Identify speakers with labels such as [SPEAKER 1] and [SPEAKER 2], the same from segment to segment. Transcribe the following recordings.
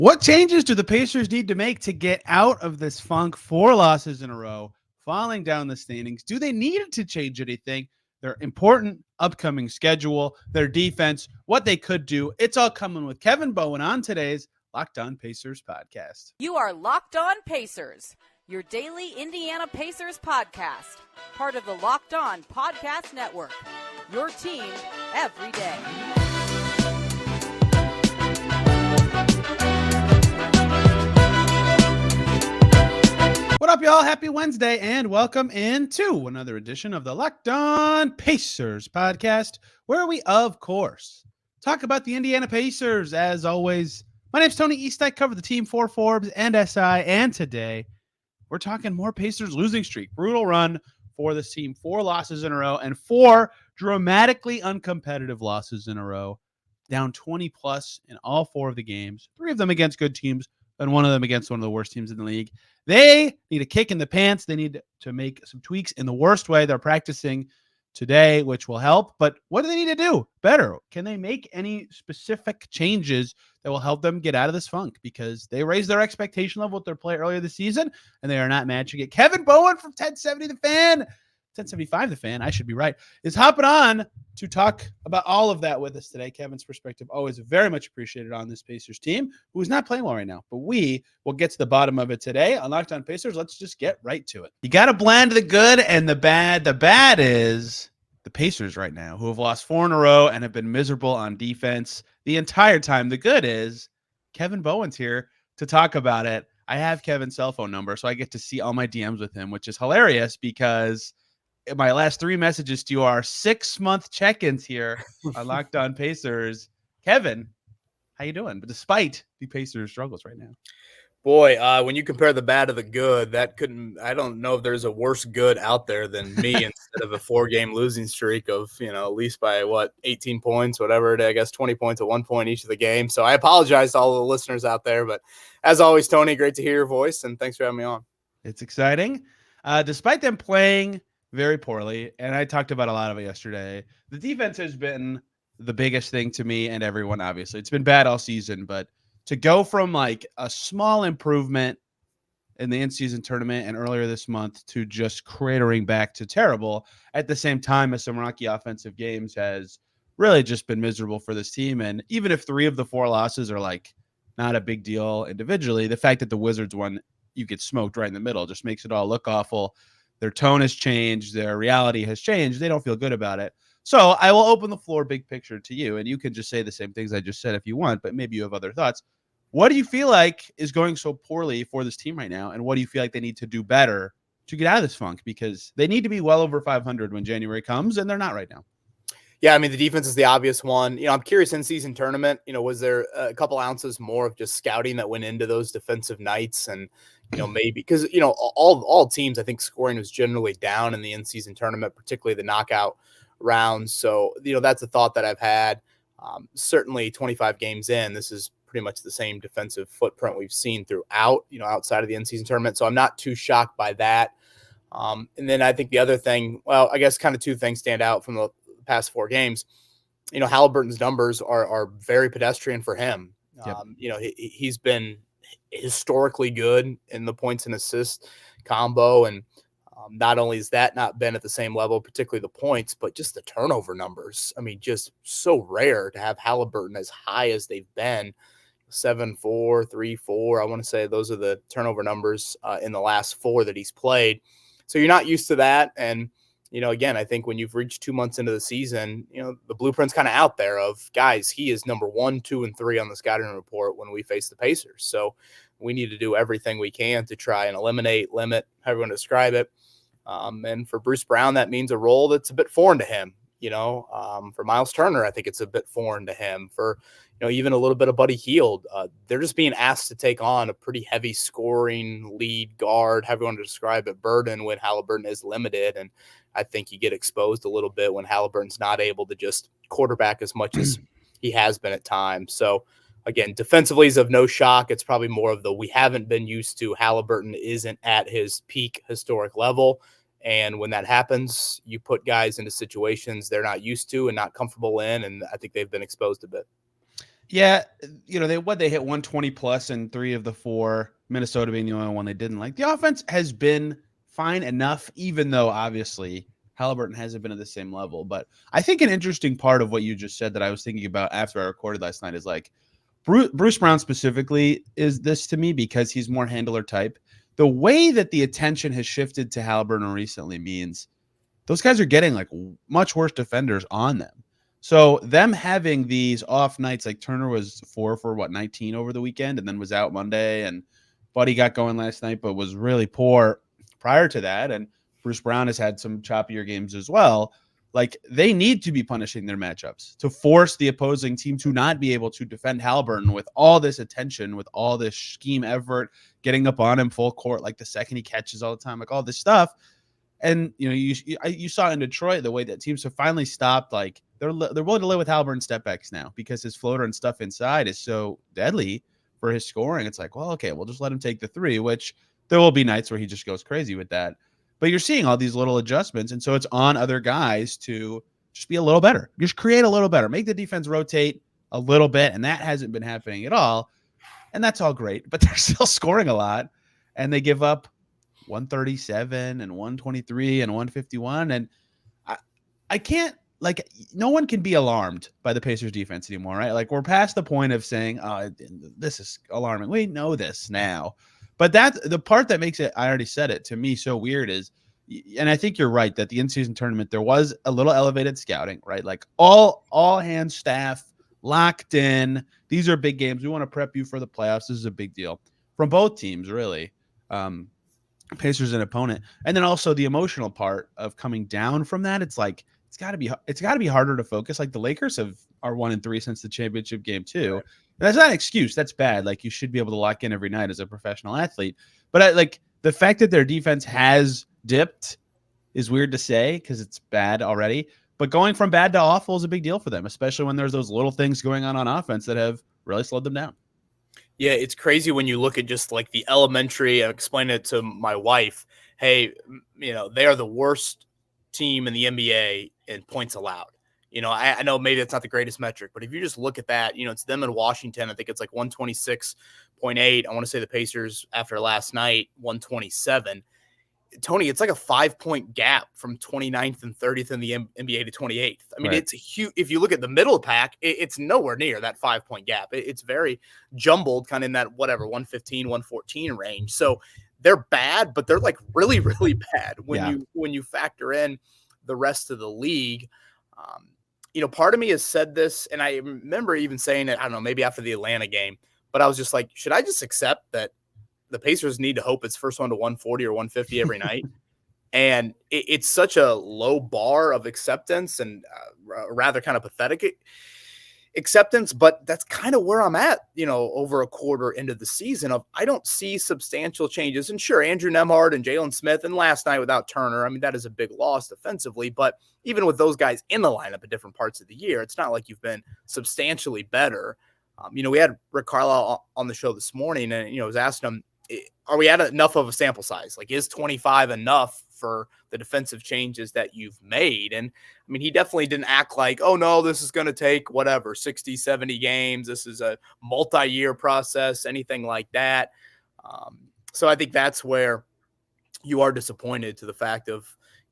[SPEAKER 1] What changes do the Pacers need to make to get out of this funk? 4 losses in a row, falling down the standings. Do they need to change anything? Their important upcoming schedule, their defense, what they could do. It's all coming with Kevin Bowen on today's Locked On Pacers podcast.
[SPEAKER 2] You are Locked On Pacers, your daily Indiana Pacers podcast, part of the Locked On Podcast Network, your team every day.
[SPEAKER 1] What up, y'all? Happy Wednesday, and welcome into another edition of the Locked On Pacers podcast, where we, of course, talk about the Indiana Pacers. As always, my name's Tony East. I cover the team for Forbes and SI, and today we're talking more Pacers losing streak. Brutal run for this team. 4 losses in a row and 4 dramatically uncompetitive losses in a row. Down 20-plus in all 4 of the games, 3 of them against good teams, and 1 of them against one of the worst teams in the league. They need a kick in the pants. They need to make some tweaks in the worst way. They're practicing today, which will help. But what do they need to do better? Can they make any specific changes that will help them get out of this funk? Because they raised their expectation level with their play earlier this season, and they are not matching it. Kevin Bowen from 1070 The Fan, 1075 The Fan, I should be right, is hopping on to talk about all of that with us today. Kevin's perspective always very much appreciated on this Pacers team, who is not playing well right now. But we will get to the bottom of it today on Locked On Pacers. Let's just get right to it. You got to blend the good and the bad. The bad is the Pacers right now, who have lost 4 in a row and have been miserable on defense the entire time. The good is Kevin Bowen's here to talk about it. I have Kevin's cell phone number, so I get to see all my DMs with him, which is hilarious because my last 3 messages to you are 6-month check-ins here on Locked On Pacers. Kevin, how you doing? But despite the Pacers' struggles right now.
[SPEAKER 3] Boy, when you compare the bad to the good, I don't know if there's a worse good out there than me instead of a 4-game losing streak of, at least by 18 points, whatever it is, I guess 20 points at 1 point each of the game. So I apologize to all the listeners out there, but as always, Tony, great to hear your voice and thanks for having me on.
[SPEAKER 1] It's exciting. Despite them playing very poorly, and I talked about a lot of it yesterday, the defense has been the biggest thing to me and everyone, obviously. It's been bad all season, but to go from like a small improvement in the in-season tournament and earlier this month to just cratering back to terrible at the same time as some rocky offensive games has really just been miserable for this team. And even if 3 of the 4 losses are like not a big deal individually, the fact that the Wizards won, you get smoked right in the middle, just makes it all look awful. Their tone has changed. Their reality has changed. They don't feel good about it. So I will open the floor big picture to you, and you can just say the same things I just said if you want, but maybe you have other thoughts. What do you feel like is going so poorly for this team right now, and what do you feel like they need to do better to get out of this funk? Because they need to be well over 500 when January comes, and they're not right now.
[SPEAKER 3] Yeah, I mean, the defense is the obvious one. I'm curious, in-season tournament, was there a couple ounces more of just scouting that went into those defensive nights? And, maybe because, all teams, I think scoring was generally down in the in-season tournament, particularly the knockout rounds. So, that's a thought that I've had. Certainly 25 games in, this is pretty much the same defensive footprint we've seen throughout, outside of the in-season tournament. So I'm not too shocked by that. And then I think the other thing, well, I guess kind of 2 things stand out from the past 4 games. Haliburton's numbers are very pedestrian for him.
[SPEAKER 1] Yep.
[SPEAKER 3] He's been historically good in the points and assists combo. And not only has that not been at the same level, particularly the points, but just the turnover numbers. I mean, just so rare to have Haliburton as high as they've been. 7-4, 3-4. I want to say those are the turnover numbers in the last 4 that he's played. So you're not used to that. And, again, I think when you've reached 2 months into the season, the blueprint's kind of out there of, guys, he is number 1, 2, and 3 on the scouting report when we face the Pacers. So we need to do everything we can to try and eliminate, limit, however you want to describe it. And for Bruce Brown, that means a role that's a bit foreign to him. For Miles Turner, I think it's a bit foreign to him. For, even a little bit of Buddy Hield, they're just being asked to take on a pretty heavy scoring lead guard, however you want to describe it, burden when Haliburton is limited. And I think you get exposed a little bit when Haliburton's not able to just quarterback as much as he has been at times. So again, defensively is of no shock. It's probably more of we haven't been used to. Haliburton isn't at his peak historic level. And when that happens, you put guys into situations they're not used to and not comfortable in. And I think they've been exposed a bit.
[SPEAKER 1] Yeah, they hit 120 plus in 3 of the 4, Minnesota being the only one they didn't. Like, the offense has been fine enough, even though obviously Halliburton hasn't been at the same level. But I think an interesting part of what you just said that I was thinking about after I recorded last night is like Bruce Brown specifically is this to me because he's more handler type. The way that the attention has shifted to Halliburton recently means those guys are getting like much worse defenders on them. So them having these off nights, like Turner was 4 for 19 over the weekend and then was out Monday, and Buddy got going last night but was really poor prior to that, and Bruce Brown has had some choppier games as well. Like, they need to be punishing their matchups to force the opposing team to not be able to defend Halliburton with all this attention, with all this scheme effort, getting up on him full court, like the second he catches all the time, like all this stuff. And you saw in Detroit the way that teams have finally stopped. Like, they're willing to live with Halliburton step backs now because his floater and stuff inside is so deadly for his scoring. It's like, well, okay, we'll just let him take the 3, which there will be nights where he just goes crazy with that. But you're seeing all these little adjustments, and so it's on other guys to just be a little better. Just create a little better, make the defense rotate a little bit, and that hasn't been happening at all. And that's all great, but they're still scoring a lot, and they give up 137 and 123 and 151. And I can't, like, no one can be alarmed by the Pacers defense anymore, right? Like, we're past the point of saying, oh, this is alarming. We know this now. But the part that makes it, I already said it, to me so weird is, and I think you're right, that the in-season tournament, there was a little elevated scouting, right? Like, all hands staff locked in. These are big games. We want to prep you for the playoffs. This is a big deal from both teams, really. Pacers an opponent, and then also the emotional part of coming down from that. It's like it's got to be harder to focus. Like, the Lakers are 1-3 since the championship game too. Right. And that's not an excuse. That's bad. Like, you should be able to lock in every night as a professional athlete. But like, the fact that their defense has dipped is weird to say because it's bad already. But going from bad to awful is a big deal for them, especially when there's those little things going on offense that have really slowed them down.
[SPEAKER 3] Yeah, it's crazy when you look at just like the elementary. I explained it to my wife. Hey, they are the worst team in the NBA in points allowed. I know maybe that's not the greatest metric, but if you just look at that, it's them in Washington. I think it's like 126.8. I want to say the Pacers after last night, 127. Tony, it's like a 5-point gap from 29th and 30th in the NBA to 28th. I mean, It's a huge, if you look at the middle pack, it's nowhere near that 5-point gap. It's very jumbled, kind of in that 115, 114 range. So they're bad, but they're like really, really bad when you factor in the rest of the league. Part of me has said this, and I remember even saying it, I don't know, maybe after the Atlanta game, but I was just like, should I just accept that the Pacers need to hope it's first one to 140 or 150 every night? And it's such a low bar of acceptance and rather kind of pathetic acceptance, but that's kind of where I'm at, over a quarter into the season of, I don't see substantial changes. And sure, Andrew Nembhard and Jalen Smith, and last night without Turner, I mean, that is a big loss defensively, but even with those guys in the lineup at different parts of the year, it's not like you've been substantially better. We had Rick Carlisle on the show this morning, and, I was asking him, are we at enough of a sample size? Like, is 25 enough for the defensive changes that you've made? And I mean, he definitely didn't act like, oh no, this is going to take 60, 70 games. This is a multi-year process, anything like that. So I think that's where you are disappointed to the fact of,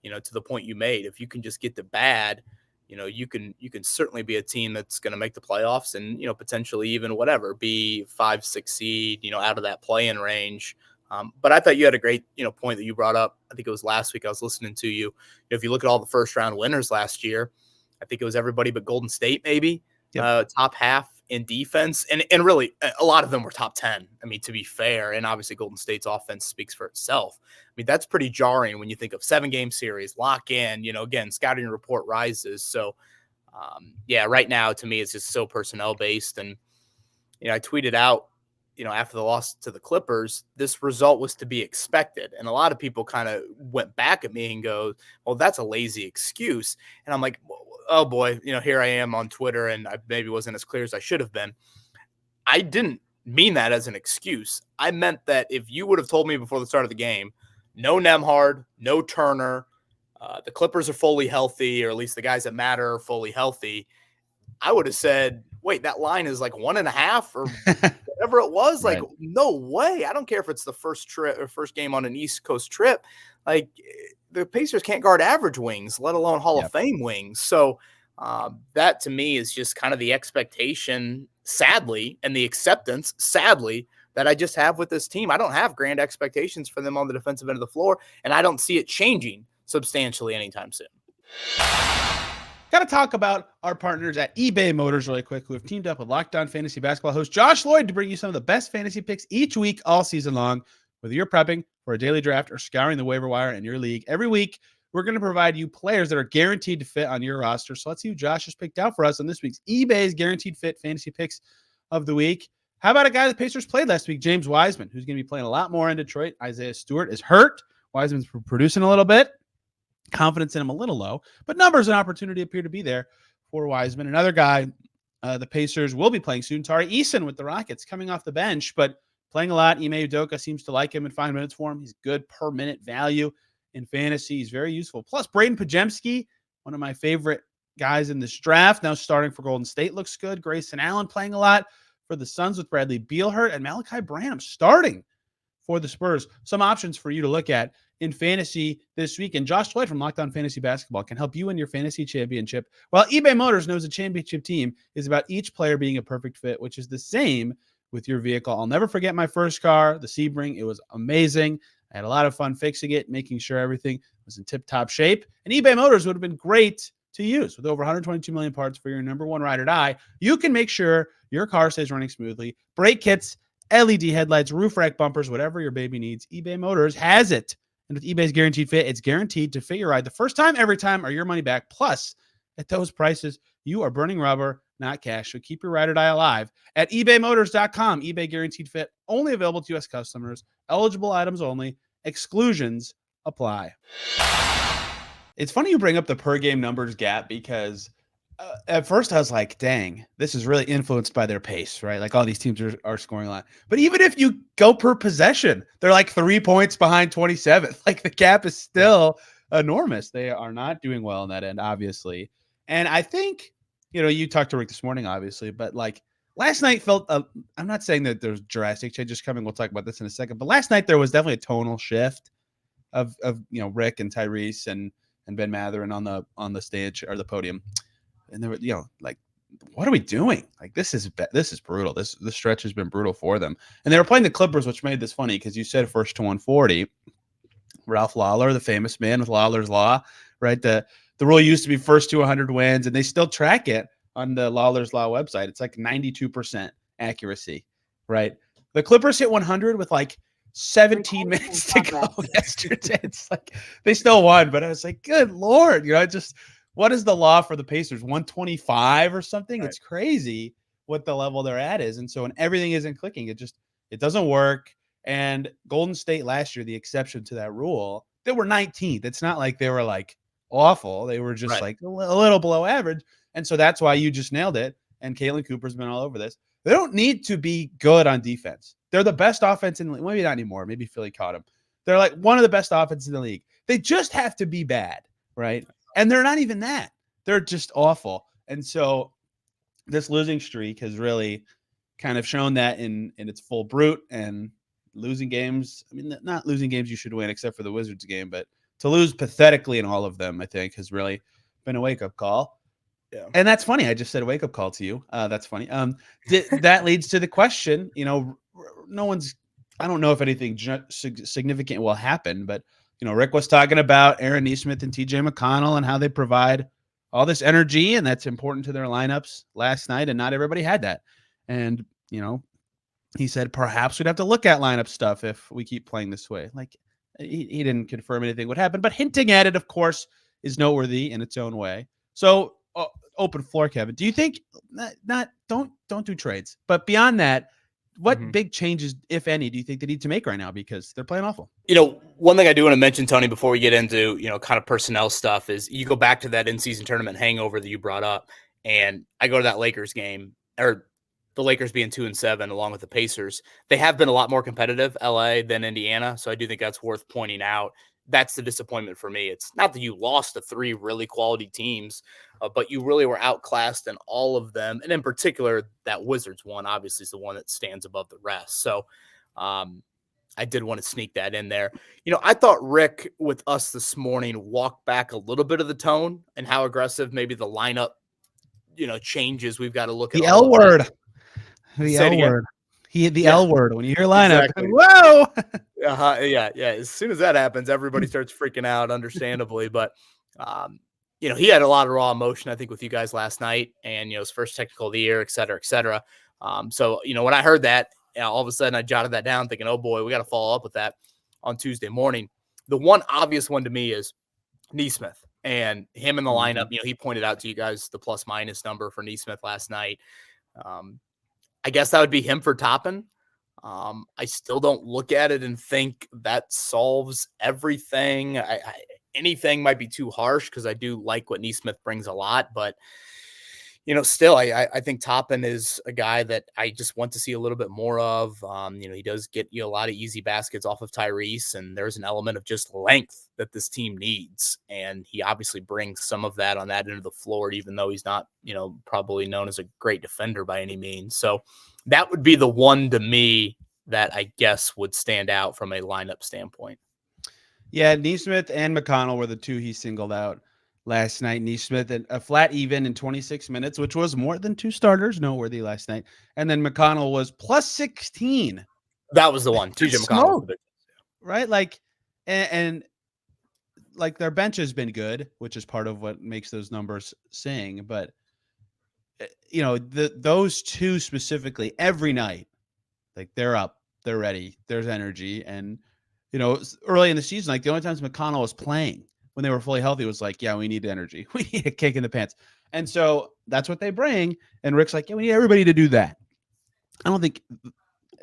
[SPEAKER 3] to the point you made. If you can just get the bad, you can certainly be a team that's going to make the playoffs and, potentially even be 5-6 seed, out of that play-in range. But I thought you had a great, point that you brought up. I think it was last week I was listening to you. If you look at all the first round winners last year, I think it was everybody but Golden State, maybe top half in defense. And really a lot of them were top 10. I mean, to be fair, and obviously Golden State's offense speaks for itself. I mean, that's pretty jarring when you think of 7-game series, lock in, again, scouting report rises. So right now to me, it's just so personnel based. And, I tweeted out, after the loss to the Clippers, this result was to be expected. And a lot of people kind of went back at me and go, well, that's a lazy excuse. And I'm like, oh boy, here I am on Twitter, and I maybe wasn't as clear as I should have been. I didn't mean that as an excuse. I meant that if you would have told me before the start of the game, no Nembhard, no Turner, the Clippers are fully healthy, or at least the guys that matter are fully healthy, I would have said, wait, that line is like 1.5 or whatever it was. Like,
[SPEAKER 1] Right.
[SPEAKER 3] no way. I don't care if it's the first game on an East Coast trip. Like, the Pacers can't guard average wings, let alone Hall of Fame wings. So that to me is just kind of the expectation, sadly, and the acceptance, sadly, that I just have with this team. I don't have grand expectations for them on the defensive end of the floor, and I don't see it changing substantially anytime soon.
[SPEAKER 1] Got to talk about our partners at eBay Motors really quick, who have teamed up with Locked On Fantasy Basketball host Josh Lloyd to bring you some of the best fantasy picks each week, all season long. Whether you're prepping for a daily draft or scouring the waiver wire in your league, every week we're going to provide you players that are guaranteed to fit on your roster. So let's see who Josh has picked out for us on this week's eBay's Guaranteed Fit Fantasy Picks of the Week. How about a guy the Pacers played last week, James Wiseman, who's going to be playing a lot more in Detroit. Isaiah Stewart is hurt. Wiseman's producing a little bit. Confidence in him a little low, but numbers and opportunity appear to be there for Wiseman. Another guy the Pacers will be playing soon, Tari Eason with the Rockets, coming off the bench, but playing a lot. Ime Udoka seems to like him and find minutes for him. He's good per minute value in fantasy. He's very useful. Plus, Braden Pajemski, one of my favorite guys in this draft, now starting for Golden State, looks good. Grayson Allen playing a lot for the Suns with Bradley Beal hurt, and Malachi Branham starting for the Spurs. Some options for you to look at in fantasy this week. And Josh Lloyd from Locked On Fantasy Basketball can help you win your fantasy championship. While eBay Motors knows a championship team is about each player being a perfect fit, which is the same with your vehicle. I'll never forget my first car, the Sebring. It was amazing. I had a lot of fun fixing it, making sure everything was in tip-top shape. And eBay Motors would have been great to use. With over 122 million parts for your number one ride or die, you can make sure your car stays running smoothly. Brake kits, LED headlights, roof rack bumpers, whatever your baby needs, eBay Motors has it. And with eBay's Guaranteed Fit, it's guaranteed to fit your ride the first time, every time, or your money back. Plus, at those prices, you are burning rubber, not cash. So keep your ride or die alive at ebaymotors.com. eBay Guaranteed Fit, only available to U.S. customers. Eligible items only. Exclusions apply. It's funny you bring up the per game numbers gap because at first I was like, dang, this is really influenced by their pace, right? Like all these teams are scoring a lot. But even if you go per possession, they're like 3 points behind 27th. Like the gap is still enormous. They are not doing well on that end, obviously. And I think, you talked to Rick this morning, obviously, but like last night felt, I'm not saying that there's drastic changes coming. We'll talk about this in a second. But last night there was definitely a tonal shift of Rick and Tyrese and Ben Mathurin on the stage or the podium. And they were, like, what are we doing? Like, this is brutal. This stretch has been brutal for them. And they were playing the Clippers, which made this funny because you said first to 140. Ralph Lawler, the famous man with Lawler's Law, right? The rule used to be first to 100 wins, and they still track it on the Lawler's Law website. It's like 92% accuracy, right? The Clippers hit 100 with like 17 minutes to go yesterday. It's like they still won, but I was like, good Lord, what is the law for the Pacers? 125 or something? Right. It's crazy what the level they're at is. And so when everything isn't clicking, it doesn't work. And Golden State last year, the exception to that rule, they were 19th. It's not like they were like awful. They were just like a little below average. And so that's why you just nailed it. And Caitlin Cooper's been all over this. They don't need to be good on defense. They're the best offense in the league. Maybe not anymore. Maybe Philly caught them. They're like one of the best offenses in the league. They just have to be bad, right? And they're not even that. They're just awful. And so this losing streak has really kind of shown that in its full brute, and losing games. I mean, not losing games you should win except for the Wizards game, but to lose pathetically in all of them, I think, has really been a wake-up call. Yeah. And that's funny. I just said a wake-up call to you. That's funny. That leads to the question, I don't know if anything significant will happen, but Rick was talking about Aaron Nesmith and TJ McConnell and how they provide all this energy, and that's important to their lineups last night, and not everybody had that. And, he said perhaps we'd have to look at lineup stuff if we keep playing this way. Like he didn't confirm anything would happen, but hinting at it, of course, is noteworthy in its own way. So open floor, Kevin. Do you think don't do trades, but beyond that, what big changes, if any, do you think they need to make right now? Because they're playing awful.
[SPEAKER 3] One thing I do want to mention, Tony, before we get into, kind of personnel stuff is you go back to that in-season tournament hangover that you brought up. And I go to that Lakers game, or the Lakers being 2-7 along with the Pacers. They have been a lot more competitive, LA, than Indiana. So I do think that's worth pointing out. that's the disappointment for me. It's not that you lost to 3 really quality teams, but you really were outclassed in all of them. And in particular, that Wizards one obviously is the one that stands above the rest. So I did want to sneak that in there. I thought Rick with us this morning walked back a little bit of the tone and how aggressive maybe the lineup, changes. We've got to look at
[SPEAKER 1] The
[SPEAKER 3] all
[SPEAKER 1] L word.
[SPEAKER 3] The L
[SPEAKER 1] word. The
[SPEAKER 3] Yeah.
[SPEAKER 1] L word. When you hear lineup,
[SPEAKER 3] Exactly.
[SPEAKER 1] whoa.
[SPEAKER 3] Yeah. As soon as that happens, everybody starts freaking out, understandably. But, he had a lot of raw emotion, I think, with you guys last night and, his first technical of the year, et cetera, et cetera. So, when I heard that, all of a sudden I jotted that down thinking, oh boy, we got to follow up with that on Tuesday morning. The one obvious one to me is Nesmith and him in the lineup. He pointed out to you guys the plus minus number for Nesmith last night. I guess that would be him for Toppin. I still don't look at it and think that solves everything. Anything might be too harsh because I do like what Nesmith brings a lot, but still, I think Toppin is a guy that I just want to see a little bit more of. He does get a lot of easy baskets off of Tyrese, and there's an element of just length that this team needs. And he obviously brings some of that on that end of the floor, even though he's not, probably known as a great defender by any means. So that would be the one to me that I guess would stand out from a lineup standpoint.
[SPEAKER 1] Yeah, Nesmith and McConnell were the two he singled out last night. Nesmith at a flat even in 26 minutes, which was more than 2 starters noteworthy last night. And then McConnell was plus 16.
[SPEAKER 3] That was the one. TJ McConnell.
[SPEAKER 1] Right? Like, and like their bench has been good, which is part of what makes those numbers sing. But, those two specifically every night, like they're up, they're ready, there's energy. And, early in the season, like the only times McConnell was playing when they were fully healthy was like, yeah, we need energy. We need a kick in the pants. And so that's what they bring. And Rick's like, yeah, we need everybody to do that. I don't think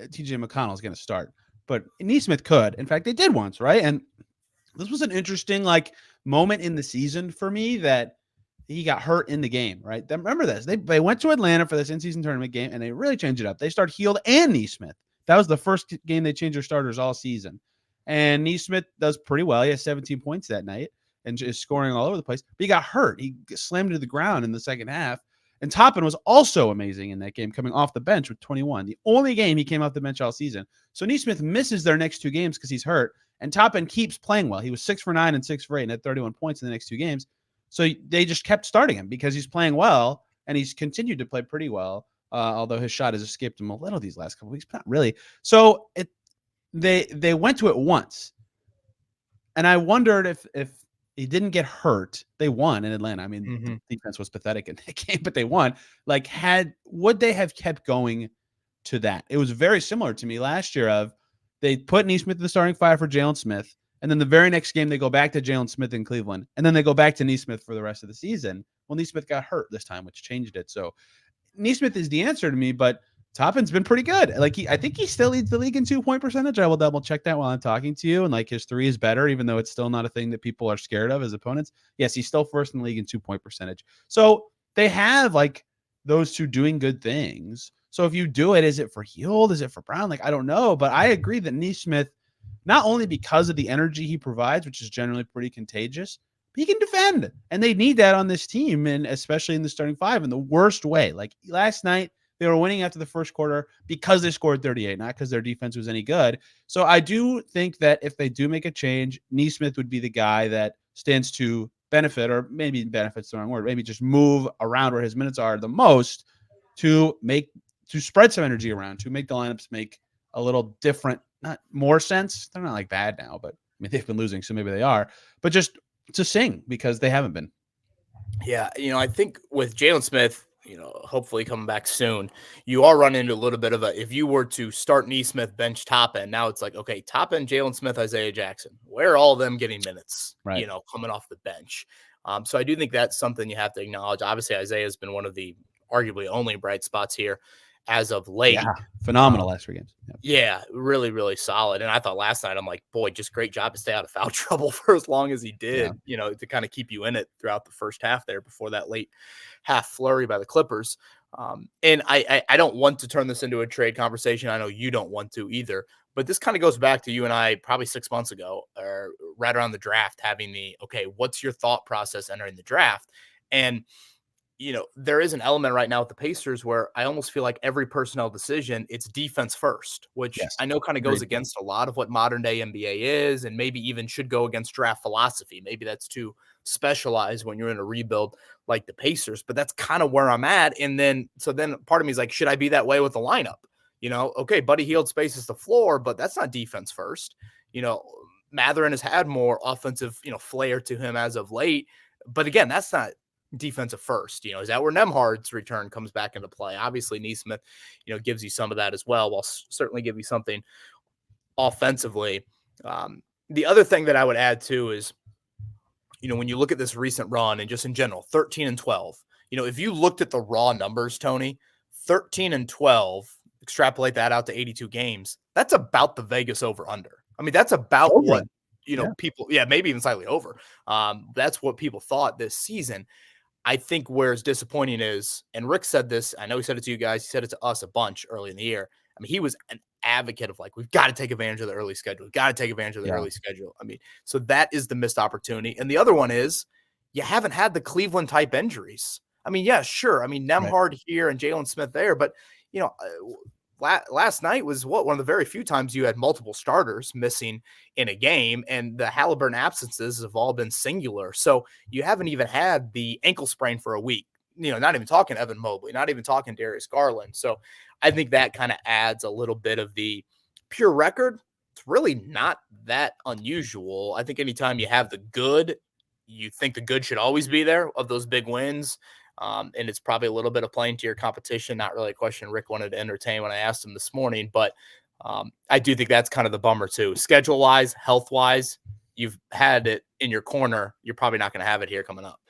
[SPEAKER 1] TJ McConnell is going to start, but Nesmith could. In fact, they did once, right? And this was an interesting moment in the season for me that he got hurt in the game, right? Remember this. They went to Atlanta for this in-season tournament game, and they really changed it up. They started Hield and Nesmith. That was the first game they changed their starters all season. And Nesmith does pretty well. He has 17 points that night and is scoring all over the place. But he got hurt. He slammed to the ground in the second half. And Toppin was also amazing in that game, coming off the bench with 21. The only game he came off the bench all season. So Nesmith misses their next 2 games because he's hurt. And Toppin keeps playing well. He was 6 for 9 and 6 for 8 and had 31 points in the next 2 games. So they just kept starting him because he's playing well, and he's continued to play pretty well. Although his shot has escaped him a little these last couple of weeks, but not really. So they went to it once, and I wondered if he didn't get hurt, they won in Atlanta. I mean, the defense was pathetic in that game, but they won. Like, would they have kept going to that? It was very similar to me last year. Of they put Nesmith in the starting 5 for Jalen Smith, and then the very next game they go back to Jalen Smith in Cleveland, and then they go back to Nesmith for the rest of the season. Well, Nesmith got hurt this time, which changed it. So Nesmith is the answer to me, but Toppin's been pretty good. I think he still leads the league in 2-point percentage. I will double check that while I'm talking to you. And his 3 is better, even though it's still not a thing that people are scared of as opponents. Yes, he's still first in the league in 2-point percentage. So they have those two doing good things. So if you do it, is it for Hield? Is it for Brown? I don't know, but I agree that Nesmith, not only because of the energy he provides, which is generally pretty contagious, but he can defend. And they need that on this team, and especially in the starting 5 in the worst way. Last night, they were winning after the first quarter because they scored 38, not because their defense was any good. So I do think that if they do make a change, Nesmith would be the guy that stands to benefit, or maybe benefit's the wrong word, maybe just move around where his minutes are the most to spread some energy around, to make the lineups make a little different, not more sense. They're not bad now, but they've been losing, so maybe they are, but just to sing because they haven't been.
[SPEAKER 3] Yeah. I think with Jalen Smith, hopefully coming back soon, you are running into a little bit of if you were to start Nesmith, bench Toppin, now it's okay, Toppin, Jalen Smith, Isaiah Jackson, where are all of them getting minutes,
[SPEAKER 1] right?
[SPEAKER 3] Coming off the bench. So I do think that's something you have to acknowledge. Obviously, Isaiah has been one of the arguably only bright spots here as of late.
[SPEAKER 1] Yeah, phenomenal last 3 games.
[SPEAKER 3] Yep. Yeah, really, really solid. And I thought last night, I'm boy, just great job to stay out of foul trouble for as long as he did, to kind of keep you in it throughout the first half there before that late half flurry by the Clippers. And I don't want to turn this into a trade conversation. I know you don't want to either, but this kind of goes back to you and I probably 6 months ago, or right around the draft, having okay, what's your thought process entering the draft? And, there is an element right now with the Pacers where I almost feel like every personnel decision, it's defense first, which
[SPEAKER 1] Yes.
[SPEAKER 3] I know kind of goes
[SPEAKER 1] Agreed.
[SPEAKER 3] against a lot of what modern day NBA is, and maybe even should go against draft philosophy. Maybe that's too specialized when you're in a rebuild like the Pacers, but that's kind of where I'm at. And then part of me is like, should I be that way with the lineup? Okay, Buddy Hield spaces the floor, but that's not defense first. Mathurin has had more offensive, flair to him as of late. But again, that's not defensive first. Is that where Nemhard's return comes back into play? Obviously, Nesmith, gives you some of that as well, while certainly give you something offensively. The other thing that I would add too is, when you look at this recent run and just in general, 13-12, if you looked at the raw numbers, Tony, 13-12, extrapolate that out to 82 games, that's about the Vegas over under. I mean, that's about what, people, maybe even slightly over. That's what people thought this season. I think where it's disappointing is, and Rick said this, I know he said it to you guys, he said it to us a bunch early in the year. I mean, he was an advocate of we've got to take advantage of the early schedule. We've got to take advantage of the early schedule. I mean, so that is the missed opportunity. And the other one is you haven't had the Cleveland type injuries. I mean, yeah, sure. I mean, Nemhard here and Jalen Smith there, but last night was one of the very few times you had multiple starters missing in a game, and the Haliburton absences have all been singular. So you haven't even had the ankle sprain for a week, not even talking Evan Mobley, not even talking Darius Garland. So I think that kind of adds a little bit of the pure record. It's really not that unusual. I think anytime you have the good, you think the good should always be there of those big wins. And it's probably a little bit of playing to your competition. Not really a question Rick wanted to entertain when I asked him this morning, but I do think that's kind of the bummer too. Schedule wise, health wise, you've had it in your corner. You're probably not going to have it here coming up.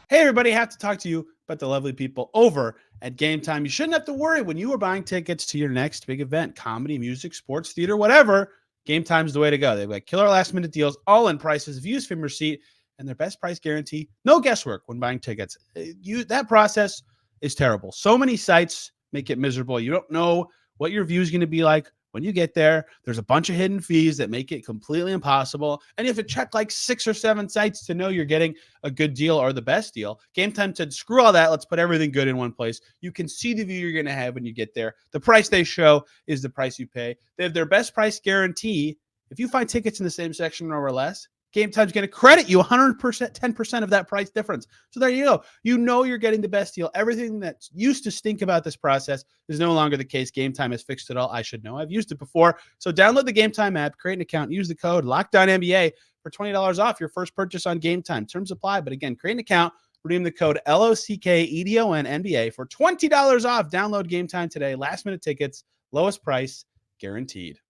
[SPEAKER 1] Hey, everybody, I have to talk to you about the lovely people over at Gametime. You shouldn't have to worry when you are buying tickets to your next big event, comedy, music, sports, theater, whatever. Gametime's the way to go. They've got killer last minute deals, all in prices, views from your seat, and their best price guarantee. No guesswork when buying tickets. That process is terrible. So many sites make it miserable. You don't know what your view is going to be like when you get there. There's a bunch of hidden fees that make it completely impossible. And you have to check like 6 or 7 sites to know you're getting a good deal or the best deal. Gametime said, screw all that. Let's put everything good in one place. You can see the view you're going to have when you get there. The price they show is the price you pay. They have their best price guarantee. If you find tickets in the same section or less, Gametime's going to credit you 100%, 10% of that price difference. So there you go. You know you're getting the best deal. Everything that used to stink about this process is no longer the case. Gametime has fixed it all. I should know. I've used it before. So download the Gametime app, create an account, use the code LOCKEDONNBA for $20 off your first purchase on Gametime. Terms apply. But again, create an account, redeem the code LOCKEDONNBA for $20 off. Download Gametime today. Last minute tickets, lowest price guaranteed.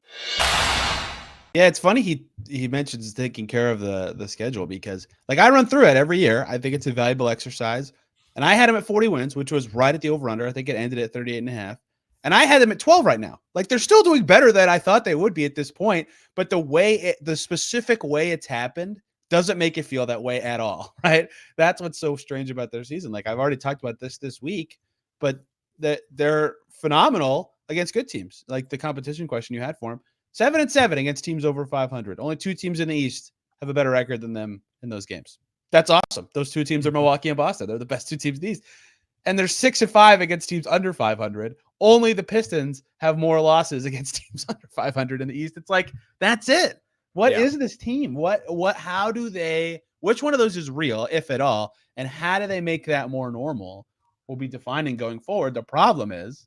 [SPEAKER 1] Yeah, it's funny he mentions taking care of the schedule because I run through it every year. I think it's a valuable exercise. And I had him at 40 wins, which was right at the over-under. I think it ended at 38.5. And I had them at 12 right now. They're still doing better than I thought they would be at this point. But the specific way it's happened doesn't make it feel that way at all, right? That's what's so strange about their season. I've already talked about this week, but they're phenomenal against good teams. The competition question you had for them. 7-7 against teams over 500. Only 2 teams in the East have a better record than them in those games. That's awesome. Those 2 teams are Milwaukee and Boston. They're the best 2 teams in the East. And they're 6-5 against teams under 500. Only the Pistons have more losses against teams under 500 in the East. It's that's it. What is this team? How do they, which one of those is real, if at all? And how do they make that more normal? We'll be defining going forward. The problem is,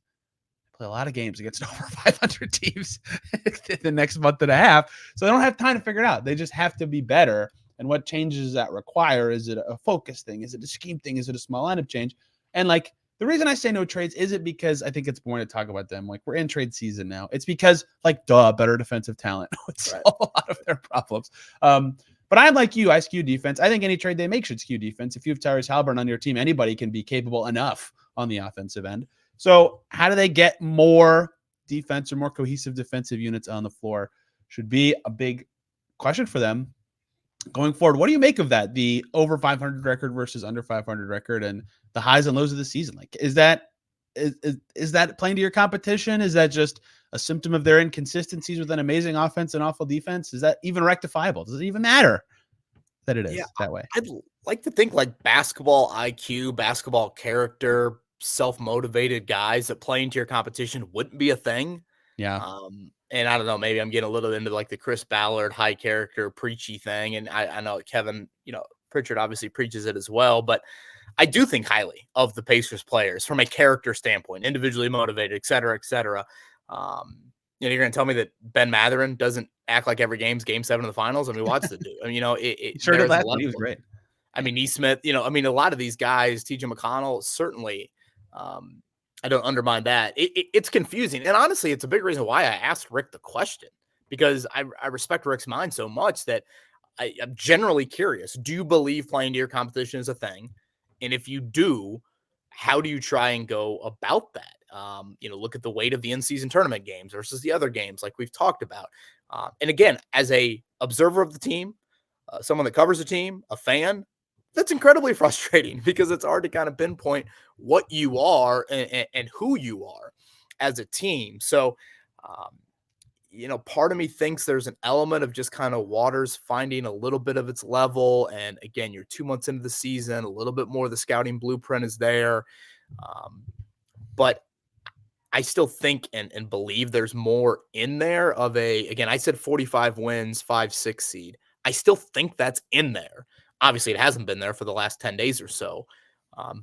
[SPEAKER 1] play a lot of games against over 500 teams in the next month and a half. So they don't have time to figure it out. They just have to be better. And what changes does that require? Is it a focus thing? Is it a scheme thing? Is it a small lineup change? And the reason I say no trades isn't because I think it's boring to talk about them. We're in trade season now. It's because better defensive talent would solve a lot of their problems. But I'm like you, I skew defense. I think any trade they make should skew defense. If you have Tyrese Haliburton on your team, anybody can be capable enough on the offensive end. So how do they get more defense or more cohesive defensive units on the floor should be a big question for them going forward. What do you make of that? The over 500 record versus under 500 record and the highs and lows of the season. Is that Is that playing to your competition? Is that just a symptom of their inconsistencies with an amazing offense and awful defense? Is that even rectifiable? Does it even matter that it is that way?
[SPEAKER 3] I'd like to think like basketball IQ, basketball character, self-motivated guys that play into your competition wouldn't be a thing.
[SPEAKER 1] Yeah.
[SPEAKER 3] And I don't know, maybe I'm getting a little into like the Chris Ballard high character preachy thing. And I know Kevin, Pritchard obviously preaches it as well, but I do think highly of the Pacers players from a character standpoint, individually motivated, et cetera, et cetera. You're going to tell me that Ben Mathurin doesn't act like every game's game 7 of the finals. I mean, watch the dude. I mean,
[SPEAKER 1] Sure did
[SPEAKER 3] there's a
[SPEAKER 1] last
[SPEAKER 3] level.
[SPEAKER 1] week. He was great.
[SPEAKER 3] I mean, Nesmith, a lot of these guys, TJ McConnell, certainly, I don't undermine that. It's confusing. And honestly, it's a big reason why I asked Rick the question, because I respect Rick's mind so much that I'm generally curious. Do you believe playing to your competition is a thing? And if you do, how do you try and go about that? Look at the weight of the in-season tournament games versus the other games like we've talked about. And again, as a observer of the team, someone that covers the team, a fan, that's incredibly frustrating because it's hard to kind of pinpoint what you are and who you are as a team. So, part of me thinks there's an element of just kind of Waters finding a little bit of its level. And again, you're 2 months into the season, a little bit more of the scouting blueprint is there. But I still think and believe there's more in there of again, I said 45 wins, 5-6 seed. I still think that's in there. Obviously, it hasn't been there for the last 10 days or so.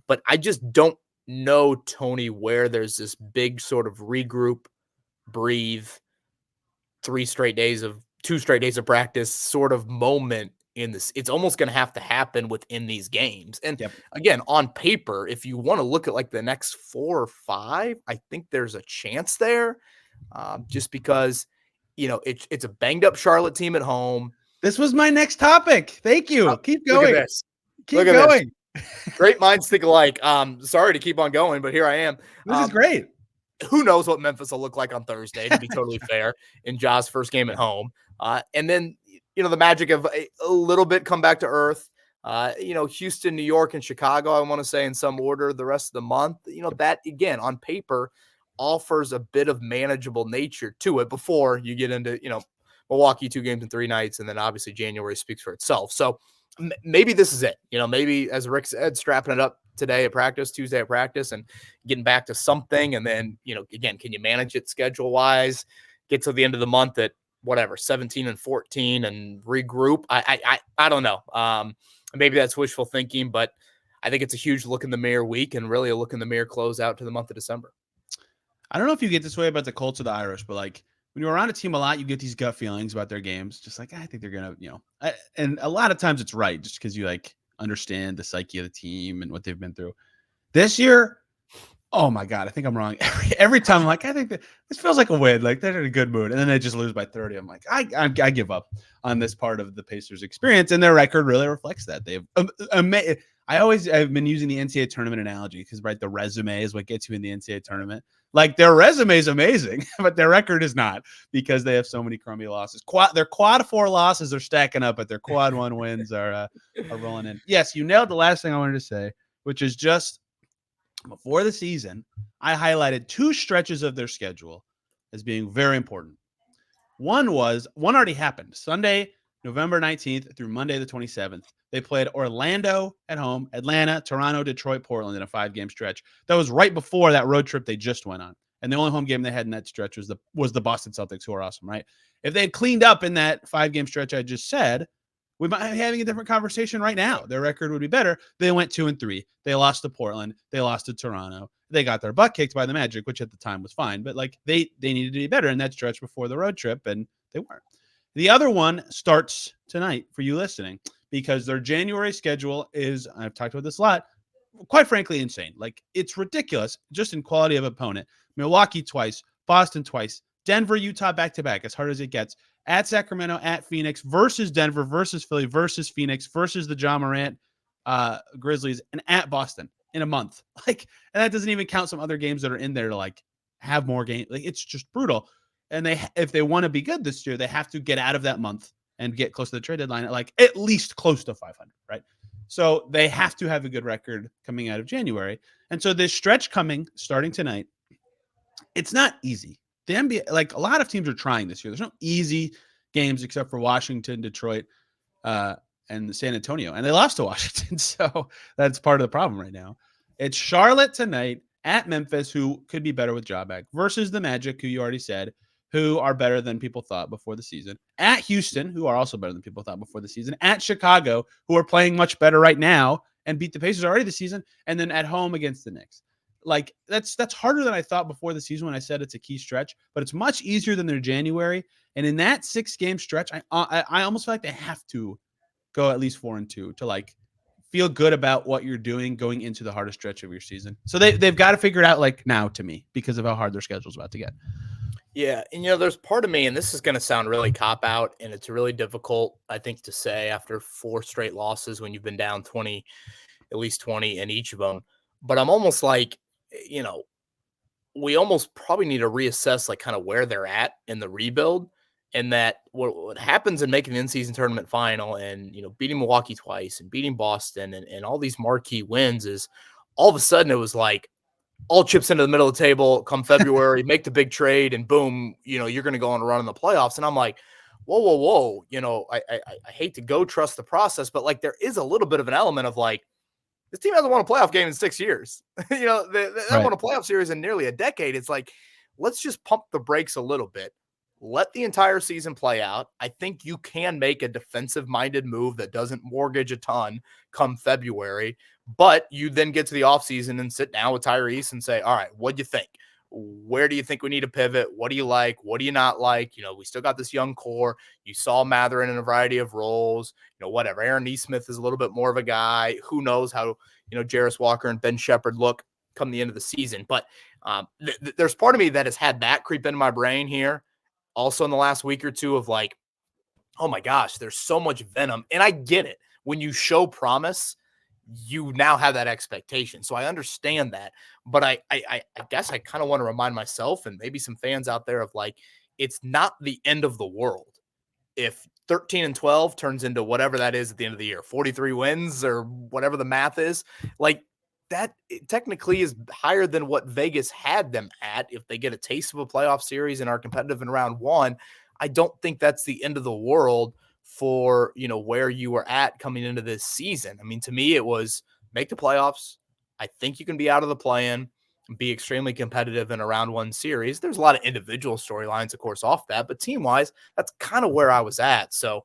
[SPEAKER 3] But I just don't know, Tony, where there's this big sort of regroup, breathe, 2 straight days of practice sort of moment in this. It's almost going to have to happen within these games. And again, on paper, if you want to look at like the next 4 or 5, I think there's a chance there just because, it's a banged up Charlotte team at home.
[SPEAKER 1] This was my next topic. Thank you. Keep going.
[SPEAKER 3] Look at this.
[SPEAKER 1] Keep going.
[SPEAKER 3] Great minds think alike. Sorry to keep on going, but here I am.
[SPEAKER 1] This is great.
[SPEAKER 3] Who knows what Memphis will look like on Thursday, to be totally fair, in Ja's first game at home. And then, the magic of a little bit come back to earth. Houston, New York, and Chicago, I want to say in some order the rest of the month. That, again, on paper, offers a bit of manageable nature to it before you get into, Milwaukee 2 games in 3 nights, and then obviously January speaks for itself. So maybe this is it. Maybe, as Rick said, strapping it up today at practice, Tuesday at practice, and getting back to something. And then, again, can you manage it schedule-wise? Get to the end of the month at whatever, 17-14 and regroup. I don't know. Maybe that's wishful thinking, but I think it's a huge look in the mirror week and really a look in the mirror close out to the month of December.
[SPEAKER 1] I don't know if you get this way about the Colts or the Irish, but like when you're around a team a lot, you get these gut feelings about their games. Just like, I think they're going to, and a lot of times it's right just because you like understand the psyche of the team and what they've been through. This year, oh my God, I think I'm wrong. Every time I'm like, I think that this feels like a win. Like they're in a good mood. And then they just lose by 30. I'm like, I give up on this part of the Pacers experience. And their record really reflects that. They've I've been using the NCAA tournament analogy because, right, the resume is what gets you in the NCAA tournament. Like their resume is amazing, but their record is not because they have so many crummy losses. Their quad 4 losses are stacking up, but their quad 1 wins are rolling in. Yes, you nailed the last thing I wanted to say, which is just before the season, I highlighted 2 stretches of their schedule as being very important. One already happened. Sunday, November 19th through Monday the 27th. They played Orlando at home, Atlanta, Toronto, Detroit, Portland in a 5-game stretch. That was right before that road trip they just went on. And the only home game they had in that stretch was the Boston Celtics, who are awesome, right? If they had cleaned up in that 5-game stretch I just said, we might be having a different conversation right now. Their record would be better. They went 2-3. They lost to Portland. They lost to Toronto. They got their butt kicked by the Magic, which at the time was fine. But like they needed to be better in that stretch before the road trip, and they weren't. The other one starts tonight for you listening because their January schedule is, I've talked about this a lot, quite frankly, insane. Like it's ridiculous just in quality of opponent. Milwaukee twice, Boston twice, Denver, Utah back-to-back, as hard as it gets. At Sacramento, at Phoenix, versus Denver, versus Philly, versus Phoenix, versus the Ja Morant Grizzlies, and at Boston in a month. Like, and that doesn't even count some other games that are in there to like have more games. Like, it's just brutal. And if they want to be good this year, they have to get out of that month and get close to the trade deadline at like at least close to 500, right? So they have to have a good record coming out of January. And so this stretch starting tonight, it's not easy. The NBA, like a lot of teams are trying this year. There's no easy games except for Washington, Detroit, and San Antonio. And they lost to Washington. So that's part of the problem right now. It's Charlotte tonight at Memphis, who could be better with Jabag, versus the Magic, who you already said, who are better than people thought before the season. At Houston, who are also better than people thought before the season. At Chicago, who are playing much better right now and beat the Pacers already this season. And then at home against the Knicks. Like that's harder than I thought before the season when I said it's a key stretch, but it's much easier than their January. And in that 6-game stretch, I almost feel like they have to go at least 4-2 to like feel good about what you're doing going into the hardest stretch of your season. So they've got to figure it out like now to me because of how hard their schedule is about to get.
[SPEAKER 3] Yeah, and there's part of me, and this is going to sound really cop out, and it's really difficult, I think, to say after 4 straight losses when you've been down 20, at least 20 in each of them. But I'm almost like, we almost probably need to reassess like kind of where they're at in the rebuild, and that what happens in making the in-season tournament final and beating Milwaukee twice and beating Boston and all these marquee wins is all of a sudden it was like all chips into the middle of the table come February, make the big trade, and boom, you're going to go on a run in the playoffs. And I'm like, whoa. I hate to go trust the process, but like there is a little bit of an element of like, this team hasn't won a playoff game in 6 years. They haven't won a playoff series in nearly a decade. It's like, let's just pump the brakes a little bit. Let the entire season play out. I think you can make a defensive-minded move that doesn't mortgage a ton come February, but you then get to the offseason and sit down with Tyrese and say, all right, what do you think? Where do you think we need to pivot? What do you like? What do you not like? We still got this young core. You saw Mathurin in a variety of roles. Whatever. Aaron Nesmith is a little bit more of a guy. Who knows how, Jarris Walker and Ben Shepherd look come the end of the season. But there's part of me that has had that creep into my brain here. Also in the last week or two of like, oh my gosh, there's so much venom. And I get it. When you show promise, you now have that expectation. So I understand that. But I guess I kind of want to remind myself and maybe some fans out there of like, it's not the end of the world. If 13-12 turns into whatever that is at the end of the year, 43 wins or whatever the math is, like that technically is higher than what Vegas had them at. If they get a taste of a playoff series and are competitive in round one, I don't think that's the end of the world for, where you were at coming into this season. I mean, to me, it was make the playoffs. I think you can be out of the play-in, be extremely competitive in a round one series. There's a lot of individual storylines, of course, off that, but team-wise, that's kind of where I was at. So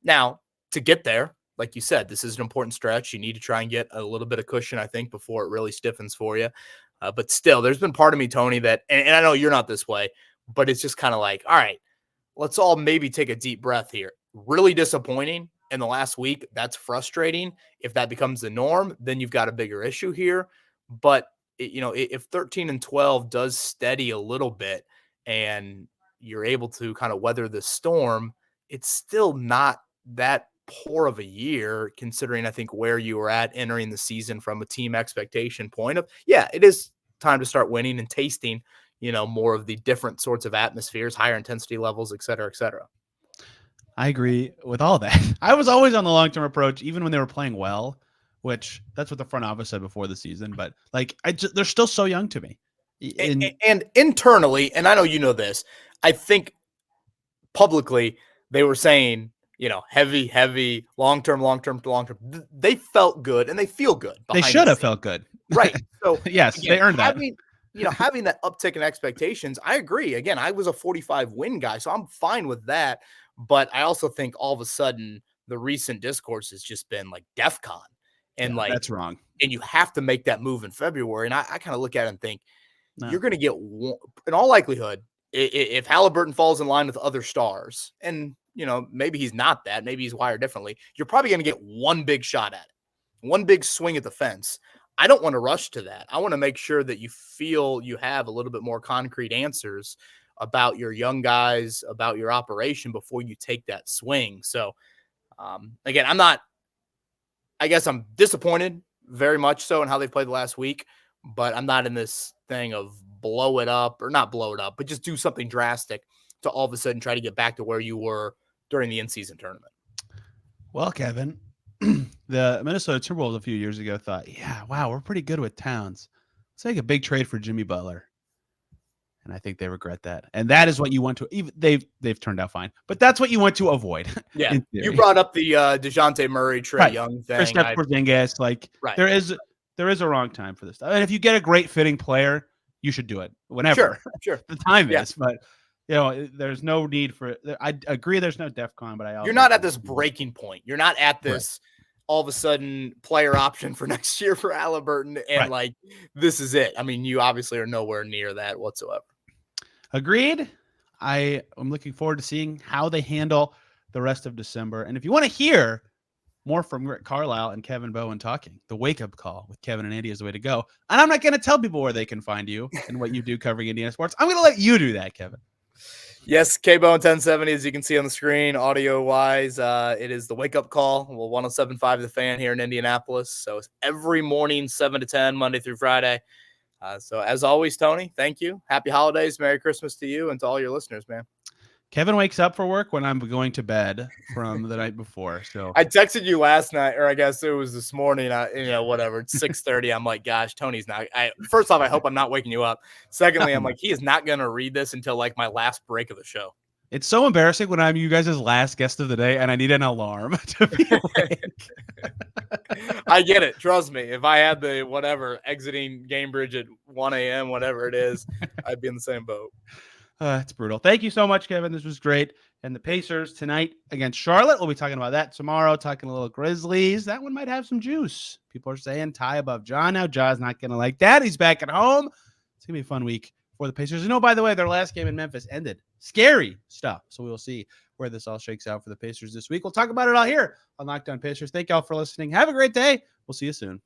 [SPEAKER 3] now to get there, like you said, this is an important stretch. You need to try and get a little bit of cushion, I think, before it really stiffens for you. But still, there's been part of me, Tony, that, and I know you're not this way, but it's just kind of like, all right, let's all maybe take a deep breath here. Really disappointing in the last week. That's frustrating. If that becomes the norm, then you've got a bigger issue here. But, if 13-12 does steady a little bit and you're able to kind of weather the storm, it's still not that poor of a year considering I think where you were at entering the season from a team expectation point of, yeah, it is time to start winning and tasting, more of the different sorts of atmospheres, higher intensity levels, et cetera, et cetera.
[SPEAKER 1] I agree with all that. I was always on the long-term approach, even when they were playing well, which that's what the front office said before the season. But like, they're still so young to me.
[SPEAKER 3] And internally, and I know you know this, I think publicly they were saying, heavy, long-term. They felt good and they feel good.
[SPEAKER 1] They should have felt good.
[SPEAKER 3] Right. So
[SPEAKER 1] yes, again, they earned that.
[SPEAKER 3] Having that uptick in expectations, I agree. Again, I was a 45 win guy, so I'm fine with that. But I also think all of a sudden the recent discourse has just been like DEFCON. And
[SPEAKER 1] that's wrong.
[SPEAKER 3] And you have to make that move in February. And I kind of look at it and think, you're going to get one, in all likelihood, if Haliburton falls in line with other stars, and maybe he's not that, maybe he's wired differently, you're probably going to get one big shot at it, one big swing at the fence. I don't want to rush to that. I want to make sure that you feel you have a little bit more concrete answers about your young guys, about your operation before you take that swing. So again, I guess I'm disappointed very much so in how they played the last week, but I'm not in this thing of blow it up, or not blow it up, but just do something drastic to all of a sudden try to get back to where you were during the in-season tournament.
[SPEAKER 1] Well, Kevin, the Minnesota Timberwolves a few years ago thought, yeah, wow, we're pretty good with Towns. Let's make a big trade for Jimmy Butler. And I think they regret that. And that is what you want to even they've turned out fine. But that's what you want to avoid.
[SPEAKER 3] Yeah. You brought up the DeJounte Murray, Trae Young thing.
[SPEAKER 1] Kristaps Porzingis, like there is a wrong time for this stuff. And if you get a great fitting player, you should do it whenever.
[SPEAKER 3] Sure.
[SPEAKER 1] The time is, but there's no need for it. I agree there's no DEFCON, but
[SPEAKER 3] you're not at this breaking point. You're not at this all of a sudden player option for next year for Haliburton and like this is it. I mean, you obviously are nowhere near that whatsoever.
[SPEAKER 1] Agreed. I am looking forward to seeing how they handle the rest of December. And if you want to hear more from Rick Carlisle and Kevin Bowen talking, the wake-up call with Kevin and Andy is the way to go. And I'm not going to tell people where they can find you and what you do covering Indiana sports. I'm going to let you do that, Kevin.
[SPEAKER 3] Yes, K-Bone 1070, as you can see on the screen, audio-wise, it is the wake-up call. Well, 107.5 The Fan here in Indianapolis. So it's every morning, 7 to 10, Monday through Friday. So as always, Tony, thank you. Happy holidays. Merry Christmas to you and to all your listeners, man.
[SPEAKER 1] Kevin wakes up for work when I'm going to bed from the night before. So
[SPEAKER 3] I texted you last night, or I guess it was this morning. Whatever. It's 6:30. I'm like, gosh, Tony's not. First off, I hope I'm not waking you up. Secondly, I'm like, he is not gonna read this until like my last break of the show.
[SPEAKER 1] It's so embarrassing when I'm you guys' last guest of the day and I need an alarm to be awake.
[SPEAKER 3] I get it. Trust me. If I had the exiting Gamebridge at 1 a.m., whatever it is, I'd be in the same boat.
[SPEAKER 1] It's brutal. Thank you so much, Kevin. This was great. And the Pacers tonight against Charlotte. We'll be talking about that tomorrow, talking a little Grizzlies. That one might have some juice. People are saying Ty above John now. Ja's not going to like that. He's back at home. It's going to be a fun week for the Pacers. And by the way, their last game in Memphis ended. Scary stuff. So we'll see where this all shakes out for the Pacers this week. We'll talk about it all here on Locked On Pacers. Thank y'all for listening. Have a great day. We'll see you soon.